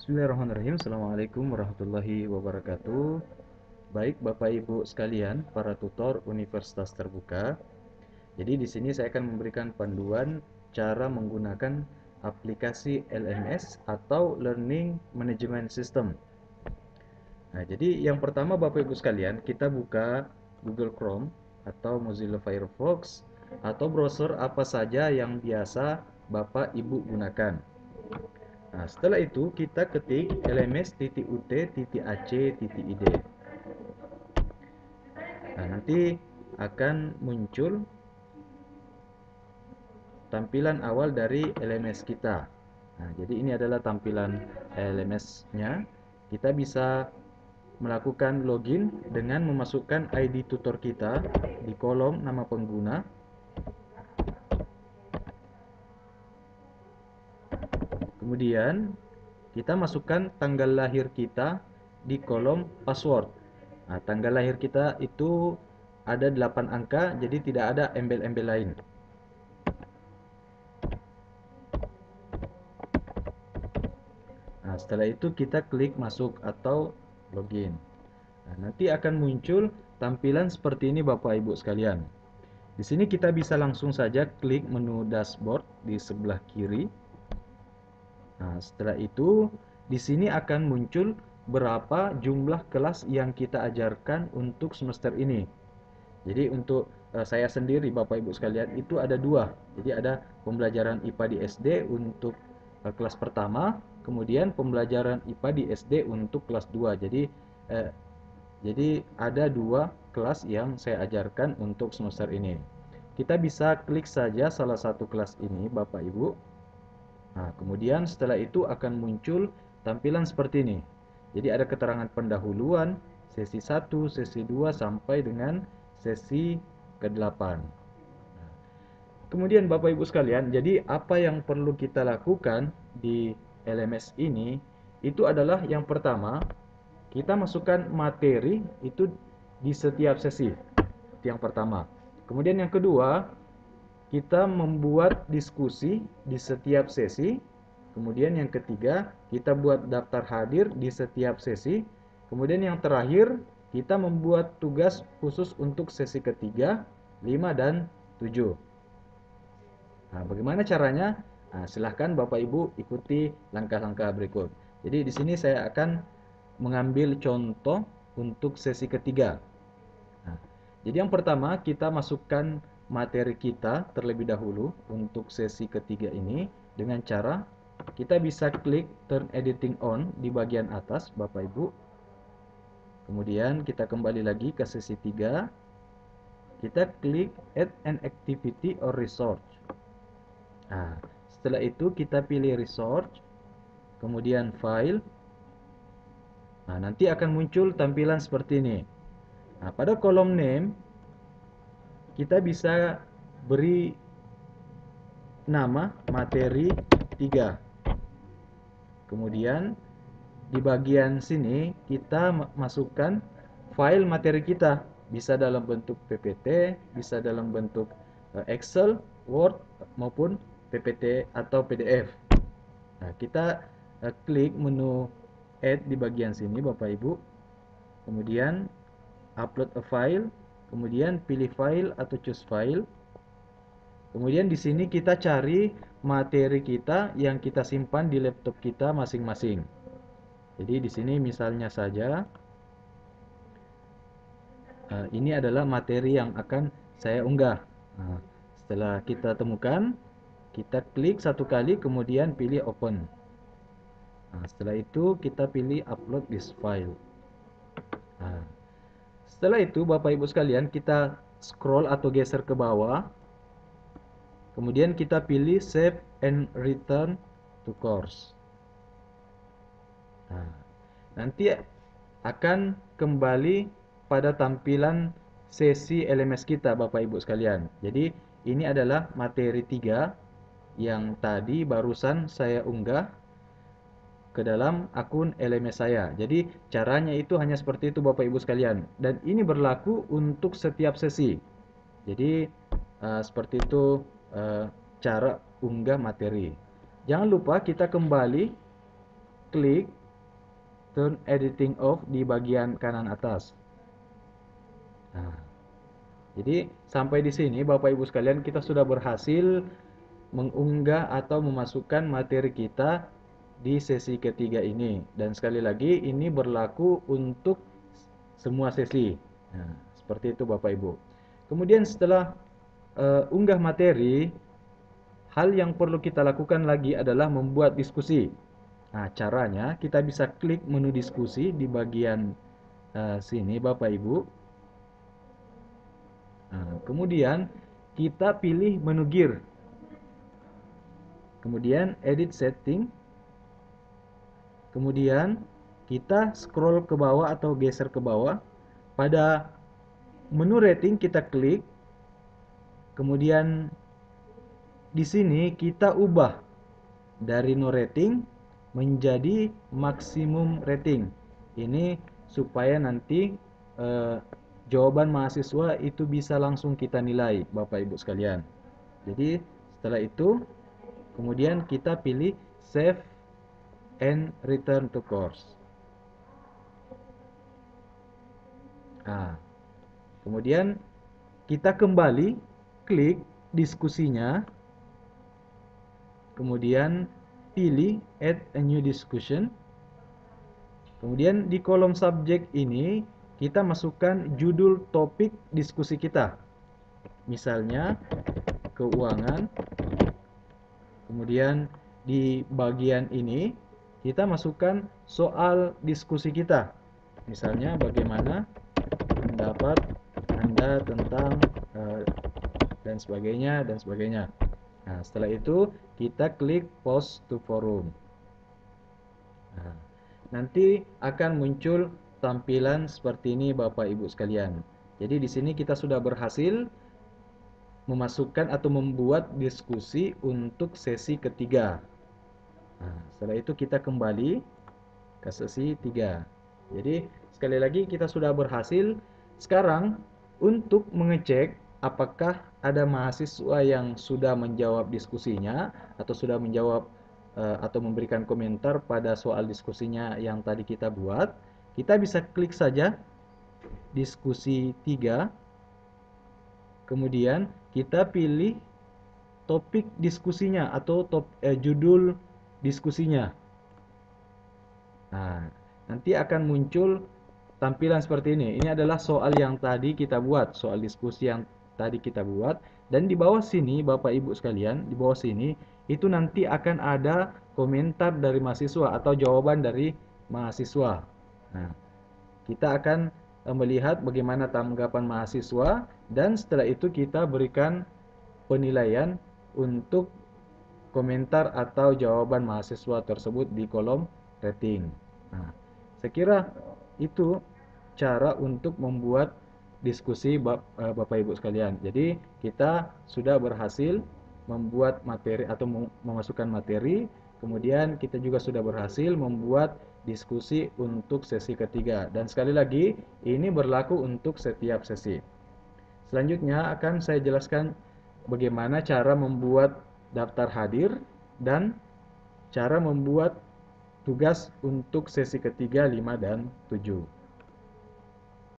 Bismillahirrahmanirrahim. Assalamualaikum warahmatullahi wabarakatuh. Baik Bapak Ibu sekalian, para tutor Universitas Terbuka. Jadi di sini saya akan memberikan panduan cara menggunakan aplikasi LMS atau Learning Management System. Nah, jadi yang pertama Bapak Ibu sekalian, kita buka Google Chrome atau Mozilla Firefox atau browser apa saja yang biasa Bapak Ibu gunakan. Nah, setelah itu kita ketik lms.ut.ac.id. Nah, nanti akan muncul tampilan awal dari LMS kita. Nah, jadi ini adalah tampilan LMS-nya. Kita bisa melakukan login dengan memasukkan ID tutor kita di kolom nama pengguna. Kemudian kita masukkan tanggal lahir kita di kolom password. Nah, tanggal lahir kita itu ada 8 angka, jadi tidak ada embel-embel lain. Nah, setelah itu kita klik masuk atau login. Nah, nanti akan muncul tampilan seperti ini Bapak Ibu sekalian. Di sini kita bisa langsung saja klik menu dashboard di sebelah kiri. Nah, setelah itu di sini akan muncul berapa jumlah kelas yang kita ajarkan untuk semester ini. Jadi untuk saya sendiri Bapak Ibu sekalian itu ada dua. Jadi ada pembelajaran IPA di SD untuk kelas pertama, kemudian pembelajaran IPA di SD untuk kelas 2. Eh, jadi ada dua kelas yang saya ajarkan untuk semester ini. Kita bisa klik saja salah satu kelas ini Bapak Ibu. Nah, kemudian setelah itu akan muncul tampilan seperti ini. Jadi ada keterangan pendahuluan, sesi 1, sesi 2 sampai dengan sesi ke-8. Kemudian Bapak Ibu sekalian, jadi apa yang perlu kita lakukan di LMS ini itu adalah yang pertama, kita masukkan materi itu di setiap sesi. Itu yang pertama. Kemudian yang kedua, kita membuat diskusi di setiap sesi. Kemudian yang ketiga, kita buat daftar hadir di setiap sesi. Kemudian yang terakhir, kita membuat tugas khusus untuk sesi ketiga, 5 dan 7. Nah, bagaimana caranya? Nah, silahkan Bapak Ibu ikuti langkah-langkah berikut. Jadi di sini saya akan mengambil contoh untuk sesi ketiga. Nah, jadi yang pertama kita masukkan materi kita terlebih dahulu untuk sesi ketiga ini dengan cara kita bisa klik turn editing on di bagian atas Bapak Ibu. Kemudian kita kembali lagi ke sesi 3. Kita klik add an activity or resource. Nah, setelah itu kita pilih resource, kemudian file. Nah, nanti akan muncul tampilan seperti ini. Nah, pada kolom name kita bisa beri nama materi 3. Kemudian di bagian sini kita masukkan file materi kita. Bisa dalam bentuk PPT, bisa dalam bentuk Excel, Word maupun PPT atau PDF. Nah, kita klik menu add di bagian sini Bapak Ibu. Kemudian upload a file, kemudian pilih file atau choose file. Kemudian di sini kita cari materi kita yang kita simpan di laptop kita masing-masing. Jadi di sini misalnya saja ini adalah materi yang akan saya unggah. Nah, setelah kita temukan, kita klik satu kali kemudian pilih open. Nah, setelah itu kita pilih upload this file. Nah, setelah itu Bapak Ibu sekalian kita scroll atau geser ke bawah. Kemudian kita pilih save and return to course. Nah, nanti akan kembali pada tampilan sesi LMS kita Bapak Ibu sekalian. Jadi ini adalah materi 3 yang tadi barusan saya unggah ke dalam akun LMS saya. Jadi caranya itu hanya seperti itu Bapak Ibu sekalian. Dan ini berlaku untuk setiap sesi. Jadi seperti itu cara unggah materi. Jangan lupa kita kembali klik turn editing off di bagian kanan atas. Nah, jadi sampai di sini Bapak Ibu sekalian kita sudah berhasil mengunggah atau memasukkan materi kita di sesi ketiga ini. Dan sekali lagi ini berlaku untuk semua sesi. Nah, seperti itu Bapak Ibu. Kemudian setelah unggah materi, hal yang perlu kita lakukan lagi adalah membuat diskusi. Nah, caranya kita bisa klik menu diskusi di bagian sini Bapak Ibu. Nah, kemudian kita pilih menu gear. Kemudian edit setting. Kemudian kita scroll ke bawah atau geser ke bawah. Pada menu rating kita klik. Kemudian di sini kita ubah dari no rating menjadi maksimum rating. Ini supaya nanti jawaban mahasiswa itu bisa langsung kita nilai, Bapak Ibu sekalian. Jadi setelah itu kemudian kita pilih save and return to course. Nah, kemudian kita kembali klik diskusinya, kemudian pilih add a new discussion. Kemudian di kolom subjek ini kita masukkan judul topik diskusi kita. Misalnya keuangan. Kemudian di bagian ini kita masukkan soal diskusi kita. Misalnya bagaimana pendapat Anda tentang dan sebagainya dan sebagainya. Nah, setelah itu kita klik post to forum. Nah, nanti akan muncul tampilan seperti ini Bapak Ibu sekalian. Jadi di sini kita sudah berhasil memasukkan atau membuat diskusi untuk sesi ketiga. Nah, setelah itu kita kembali ke sesi 3. Jadi sekali lagi kita sudah berhasil. Sekarang untuk mengecek apakah ada mahasiswa yang sudah menjawab diskusinya atau sudah menjawab atau memberikan komentar pada soal diskusinya yang tadi kita buat, kita bisa klik saja diskusi 3. Kemudian kita pilih topik diskusinya atau judul diskusinya. Nah, nanti akan muncul tampilan seperti ini. Ini adalah soal yang tadi kita buat, soal diskusi yang tadi kita buat. Dan di bawah sini, Bapak Ibu sekalian, di bawah sini, itu nanti akan ada komentar dari mahasiswa atau jawaban dari mahasiswa. Nah, kita akan melihat bagaimana tanggapan mahasiswa dan setelah itu kita berikan penilaian untuk komentar atau jawaban mahasiswa tersebut di kolom rating. Nah, saya kira itu cara untuk membuat diskusi Bapak Ibu sekalian. Jadi kita sudah berhasil membuat materi atau memasukkan materi, kemudian kita juga sudah berhasil membuat diskusi untuk sesi ketiga. Dan sekali lagi, ini berlaku untuk setiap sesi. Selanjutnya akan saya jelaskan bagaimana cara membuat daftar hadir dan cara membuat tugas untuk sesi ketiga, 5, dan 7.